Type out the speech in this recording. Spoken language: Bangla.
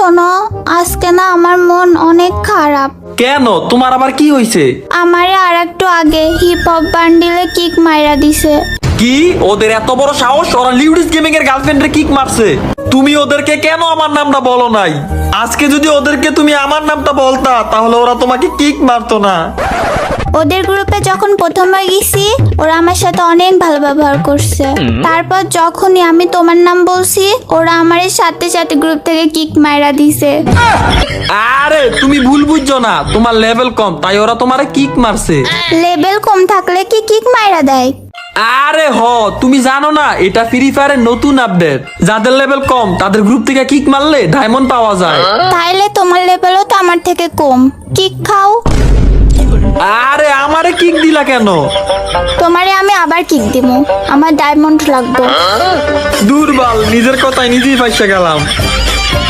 শোনো, আজকে না আমার মন অনেক খারাপ। কেন, তোমার আবার কি হয়েছে? আমারে আর একটু আগে হিপ হপ বান্ডিলে কিক মাইরা দিছে। কি, ওদের এত বড় সাহস? ওরা লিউডিস গেমিং এর গার্লফ্রেন্ডে কিক মারছে। তুমি ওদেরকে কেন আমার নামটা বলো নাই? আজকে যদি ওদেরকে তুমি আমার নামটা বলতা তাহলে ওরা তোমাকে কিক মারতো না। ওদের গ্রুপে যখন প্রথমবার গেছি ওরা আমার সাথে অনেক ভালো ব্যবহার করছে। তারপর যখনই আমি তোমার নাম বলছি ওরা আমার সাথে সাথে গ্রুপ থেকে কিক মাইরা দিছে। আরে তুমি ভুল বুঝছো না, তোমার লেভেল কম তাই ওরা তোমারে কিক মারছে। লেভেল কম থাকলে কি কিক মাইরা দেয়? আরে তুমি জানো না এটা ফ্রি ফায়ারের নতুন আপডেট। যাদের লেভেল কম তাদের গ্রুপ থেকে কিক মারলে ডায়মন্ড পাওয়া যায়। তাইলে তোমার লেভেলও তো আমার থেকে কম, কিক খাও। আরে আমারে কিক দিলা কেন? তোমারে আমি আবার কিক দিমু, আমার ডায়মন্ড লাগবে। দুর্বল, নিজের কথায় নিজেই ফাইসা গেলাম।